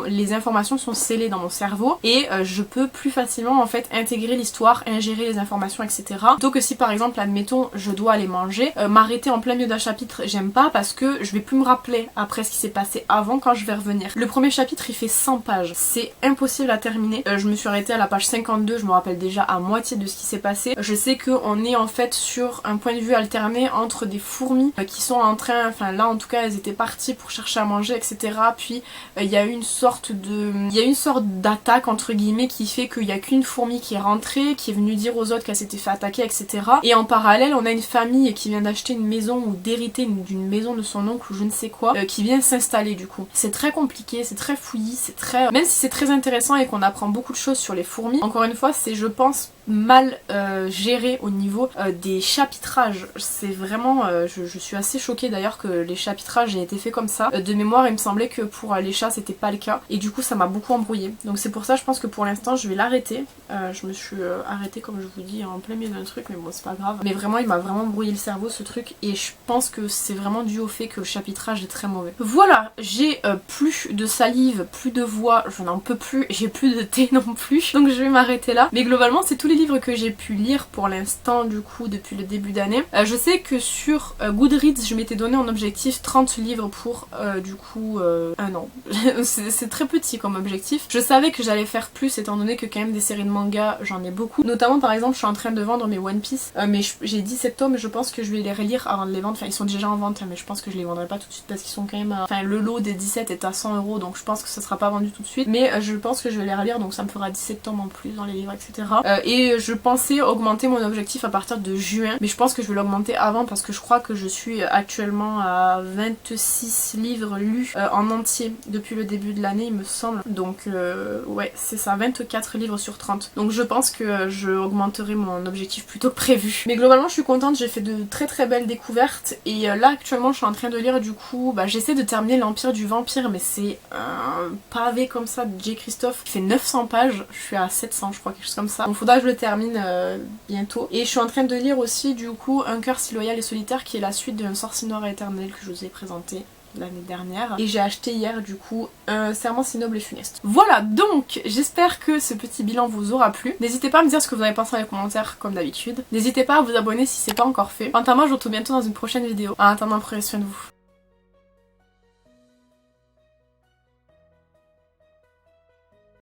les informations sont scellées dans mon cerveau et je peux plus facilement en fait intégrer l'histoire, ingérer les informations, etc. Plutôt que si par exemple admettons je dois aller manger, m'arrêter en plein milieu d'un chapitre j'aime pas parce que je vais plus me rappeler après ce qui s'est passé avant quand je vais revenir. Le premier chapitre il fait 100 pages, c'est impossible à terminer. Je me suis arrêtée à la page 52, je me rappelle déjà à moitié de ce qui s'est passé. Je sais qu'on est en fait sur un point de vue alterné entre des fourmis qui sont en train, enfin là en tout cas elles étaient parties pour chercher à manger, etc. Puis il y a une sorte d'attaque entre guillemets qui fait qu'il n'y a qu'une fourmi qui est rentrée, qui est venue dire aux autres qu'elle s'était fait attaquer, etc. Et en parallèle on a une famille qui vient d'acheter une maison ou d'hériter d'une maison de son oncle ou je ne sais quoi, qui vient s'installer du coup. C'est très compliqué, c'est très fouillis, c'est très... Même si c'est très intéressant et qu'on apprend beaucoup de choses sur les fourmis, encore une fois c'est je pense mal géré au niveau des chapitrages. C'est vraiment... je suis assez choquée d'ailleurs que les chapitrages aient été faits comme ça. De mémoire il me semblait que pour les chats c'était pas le cas et du coup ça m'a beaucoup embrouillée. Donc c'est pour ça je pense que pour l'instant je vais l'arrêter. Je me suis arrêtée comme je vous dis en plein milieu d'un truc mais bon c'est pas grave. Mais vraiment il m'a vraiment brouillé le cerveau ce truc et je pense que c'est vraiment dû au fait que le chapitrage est très mauvais. Voilà, j'ai plus de salive, plus de voix, je n'en peux plus, j'ai plus de thé non plus. Donc je vais m'arrêter là. Mais globalement c'est tous les livres que j'ai pu lire pour l'instant du coup depuis le début d'année. Je sais que sur Goodreads je m'étais donné en objectif 30 livres pour du coup un an. C'est très petit comme objectif. Je savais que j'allais faire plus étant donné que quand même des séries de manga j'en ai beaucoup. Notamment par exemple je suis en train de vendre mes One Piece mais j'ai 17 tomes et je pense que je vais les relire avant de les vendre. Enfin ils sont déjà en vente mais je pense que je les vendrai pas tout de suite parce qu'ils sont quand même enfin le lot des 17 est à 100 € donc je pense que ça sera pas vendu tout de suite. Mais je pense que je vais les relire donc ça me fera 17 tomes en plus dans les livres etc. Et je pensais augmenter mon objectif à partir de juin mais je pense que je vais l'augmenter avant parce que je crois que je suis actuellement à 26 livres lus en entier depuis le début de l'année il me semble. Donc ouais c'est ça, 24 livres sur 30. Donc je pense que je augmenterai mon objectif plus tôt que prévu. Mais globalement je suis contente, j'ai fait de très belles découvertes et là actuellement je suis en train de lire du coup, j'essaie de terminer l'Empire du Vampire mais c'est un pavé comme ça de J. Christophe qui fait 900 pages, je suis à 700 je crois, quelque chose comme ça. Donc faudra que je le termine bientôt. Et je suis en train de lire aussi du coup Un cœur si loyal et solitaire qui est la suite d'un Sorcier noir éternel que je vous ai présenté l'année dernière. Et j'ai acheté hier du coup un Serment si noble et funeste. Voilà, donc j'espère que ce petit bilan vous aura plu. N'hésitez pas à me dire ce que vous avez pensé dans les commentaires comme d'habitude. N'hésitez pas à vous abonner si c'est pas encore fait. Quant à moi, je vous retrouve bientôt dans une prochaine vidéo. En attendant, prenez soin de vous.